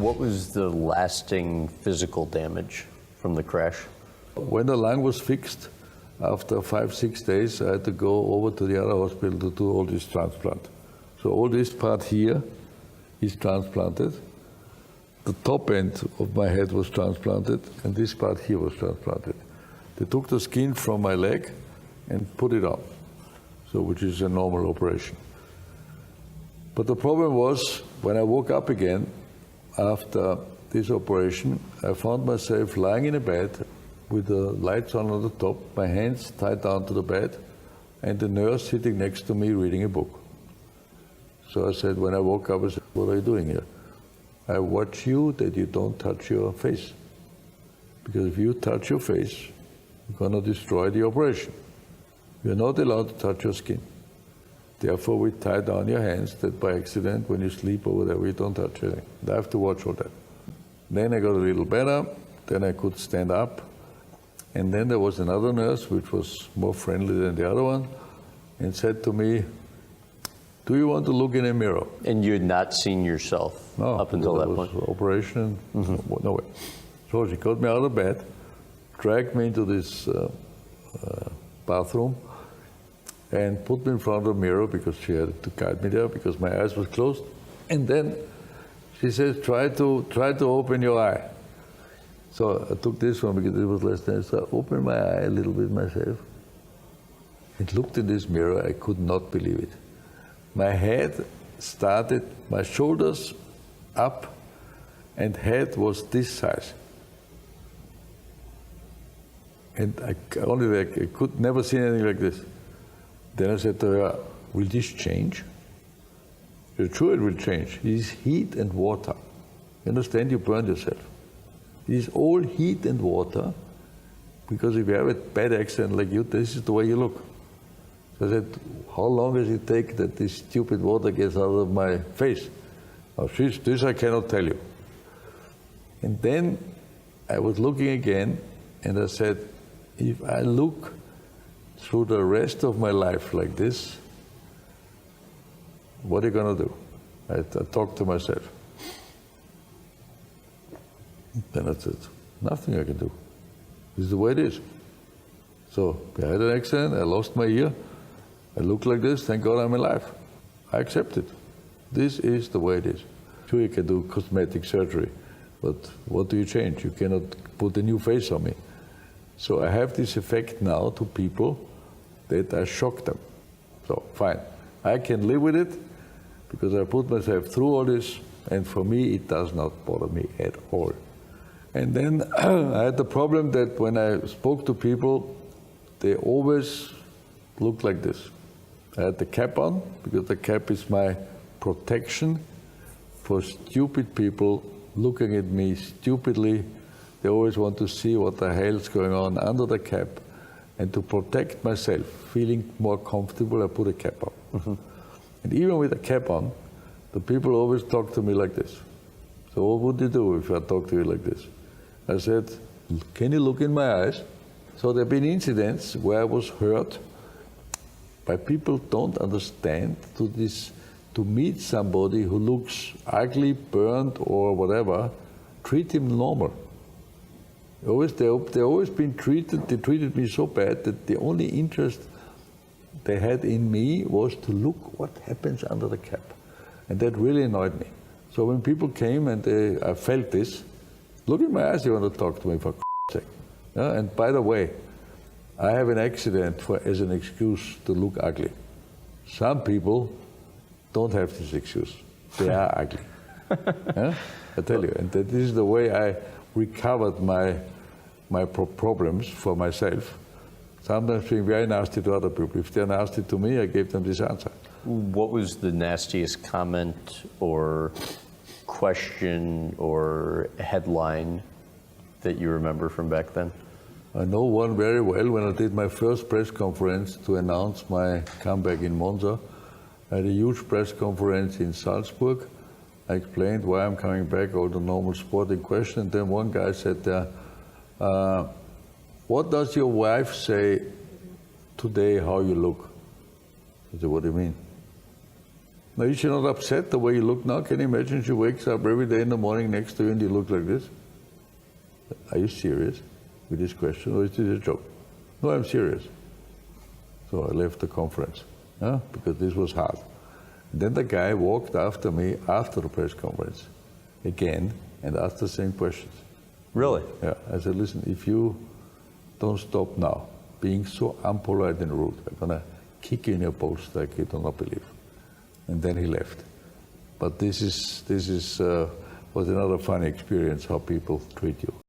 What was the lasting physical damage from the crash? When the lung was fixed, after 5-6 days, I had to go over to the other hospital to do all this transplant. So all this part here is transplanted. The top end of my head was transplanted, and this part here was transplanted. They took the skin from my leg and put it on, so which is a normal operation. But the problem was, when I woke up again after this operation, I found myself lying in a bed with the lights on the top, my hands tied down to the bed, and the nurse sitting next to me reading a book. So I said, when I woke up, I said, what are you doing here? I watch you that you don't touch your face. Because if you touch your face, you're going to destroy the operation. You're not allowed to touch your skin. Therefore, we tie down your hands that by accident, when you sleep or whatever, you don't touch anything. I have to watch all that. Then I got a little better, then I could stand up. And then there was another nurse, which was more friendly than the other one, and said to me, do you want to look in a mirror? And you had not seen yourself up until that point? Operation, no way. So she got me out of bed, dragged me into this bathroom, and put me in front of a mirror because she had to guide me there because my eyes were closed. And then she says, try to open your eye. So I took this one because it was less than, so I opened my eye a little bit myself and looked in this mirror. I could not believe it. My head started, my shoulders up, and head was this size. And I could never see anything like this. Then I said to her, will this change? She said, sure it will change. It is heat and water. You understand, you burn yourself. It is all heat and water, because if you have a bad accident like you, this is the way you look. So I said, how long does it take that this stupid water gets out of my face? Oh, this I cannot tell you. And then I was looking again, and I said, if I look through the rest of my life like this, what are you going to do? I talked to myself. Then I said, nothing I can do. This is the way it is. So I had an accident, I lost my ear, I look like this, thank God I'm alive. I accept it. This is the way it is. Sure, you can do cosmetic surgery, but what do you change? You cannot put a new face on me. So I have this effect now to people that I shock them. So fine, I can live with it because I put myself through all this, and for me it does not bother me at all. And then I had the problem that when I spoke to people, they always looked like this. I had the cap on, because the cap is my protection for stupid people looking at me stupidly. They always want to see what the hell's going on under the cap. And to protect myself, feeling more comfortable, I put a cap on. And even with a cap on, the people always talk to me like this. So what would you do if I talk to you like this? I said, can you look in my eyes? So there have been incidents where I was hurt by people don't understand to meet somebody who looks ugly, burned, or whatever, treat him normal. They always been treated, they treated me so bad that the only interest they had in me was to look what happens under the cap. And that really annoyed me. So when people came and I felt this, look in my eyes, you want to talk to me for sake. Yeah? And by the way, I have an accident as an excuse to look ugly. Some people don't have this excuse. They are ugly. Yeah? I tell you, and this is the way I recovered my problems for myself. Sometimes being very nasty to other people. If they're nasty to me, I gave them this answer. What was the nastiest comment or question or headline that you remember from back then? I know one very well. When I did my first press conference to announce my comeback in Monza, I had a huge press conference in Salzburg. I explained why I'm coming back, all the normal sporting questions. And then one guy said there, what does your wife say today how you look? I said, what do you mean? Now, is she not upset the way you look now? Can you imagine she wakes up every day in the morning next to you and you look like this? Are you serious with this question, or is this a joke? No, I'm serious. So I left the conference, because this was hard. And then the guy walked after me after the press conference again and asked the same questions. Really? Yeah, I said, listen, if you don't stop now being so unpolite and rude, I'm gonna kick you in your balls like you do not believe. And then he left. But this was another funny experience how people treat you.